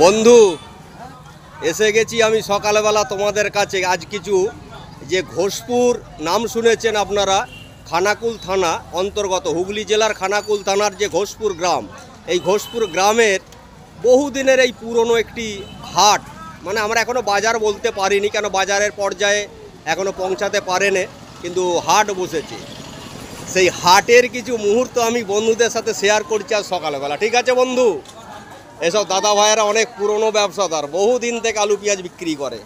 বন্ধু এসে গেছি আমি সকালবেলা তোমাদের কাছে। আজ কিছু যে ঘোষপুর নাম শুনেছেন আপনারা, খানাকুল থানা অন্তর্গত, হুগলি জেলার খানাকুল থানার যে ঘোষপুর গ্রাম, এই ঘোষপুর গ্রামের বহুদিনের এই পুরনো একটি হাট, মানে আমরা এখনও বাজার বলতে পারিনি, কেন বাজারের পর্যায়ে এখনও পৌঁছাতে পারেনি, কিন্তু হাট বসেছে। সেই হাটের কিছু মুহূর্ত আমি বন্ধুদের সাথে শেয়ার করছি আজ সকালবেলা। ঠিক আছে বন্ধু? এসব দাদা ভাইয়েরা অনেক পুরনো ব্যবসাদার, বহুদিন থেকে আলু পেঁয়াজ বিক্রি করে।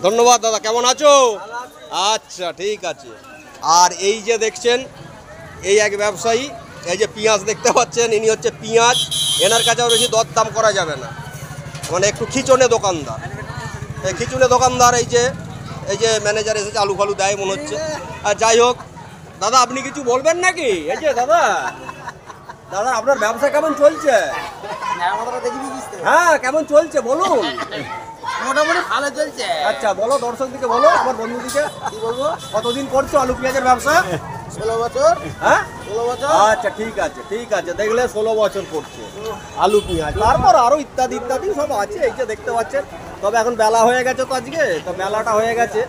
ধন্যবাদ দাদা, কেমন আছো? আচ্ছা ঠিক আছে। আর এই যে দেখছেন, এই এক ব্যবসায়ী, এই যে পেঁয়াজ দেখতে পাচ্ছেন, ইনি হচ্ছে পেঁয়াজ। এনার কাছেও বেশি দরদাম করা যাবে না, মানে একটু খিচুনে দোকানদার। এই খিচুনে দোকানদার, এই যে ম্যানেজার এসেছে, আলু ফালু দেয় মনে হচ্ছে। আর যাই হোক দাদা, আপনি কিছু বলবেন নাকি? এই যে দাদা, দাদা আপনার ব্যবসা কেমন চলছে? হ্যাঁ কেমন চলছে বলুন। মোটামুটি ভালো চলছে। আচ্ছা বলো, দর্শকদিকে বলো, আমার বন্ধুদিকে কি বলবো। কতদিন করছো আলু পেঁয়াজের ব্যবসা? 16 বছর। হ্যাঁ 16 বছর। আচ্ছা ঠিক আছে ঠিক আছে, দেখলে 16 বছর করছে আলু পেঁয়াজ, তারপর আরো ইত্যাদি ইত্যাদি সব আছে, এই যে দেখতে পাচ্ছেন। তবে এখন বেলা হয়ে গেছে তো, আজকে তো মেলাটা হয়ে গেছে।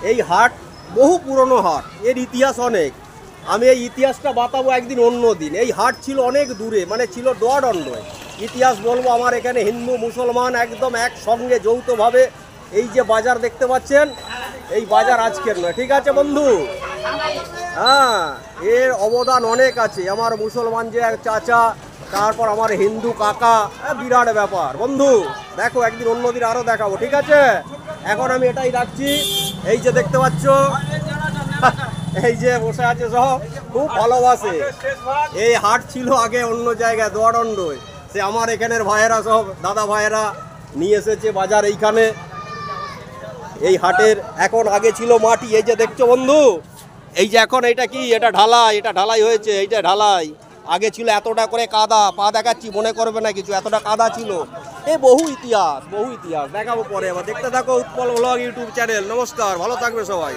এই হাট বহু পুরনো হাট, এর ইতিহাস অনেক। আমি এই ইতিহাসটা বাতাবো একদিন অন্য দিন। এই হাট ছিল অনেক দূরে, মানে ছিল দোয়াদণ্ডয়। ইতিহাস বলবো, আমার এখানে হিন্দু মুসলমান একদম একসঙ্গে যৌথভাবে এই যে বাজার দেখতে পাচ্ছেন, এই বাজার আজকের নয়। ঠিক আছে বন্ধু? হ্যাঁ, এর অবদান অনেক আছে। আমার মুসলমান যে এক চাচা, তারপর আমার হিন্দু কাকা, বিরাট ব্যাপার বন্ধু। দেখো একদিন অন্যদিন আরও দেখাবো। ঠিক আছে, এখন আমি এটাই রাখছি। এই যে দেখতে পাচ্ছ, এই যে বসে আছে সব, খুব ভালোবাসে। এই হাট ছিল আগে অন্য জায়গায়, দোয়াদণ্ডয়। সে আমার এখানের ভাইয়েরা, সব দাদা ভাইয়েরা নিয়ে এসেছে বাজার এইখানে। এই হাটের এখন আগে ছিল মাটি, এই যে দেখছো বন্ধু, এই যে এখন এটা কি, এটা ঢালাই, এটা ঢালাই হয়েছে, এইটা ঢালাই। আগে ছিল এতটা করে কাদা, পা দেখাচ্ছি মনে করবে না কিছু, এতটা কাদা ছিল। এই বহু ইতিহাস দেখাবো পরে। আবার দেখতে থাকো উৎপল ব্লগ ইউটিউব চ্যানেল। নমস্কার, ভালো থাকবে সবাই।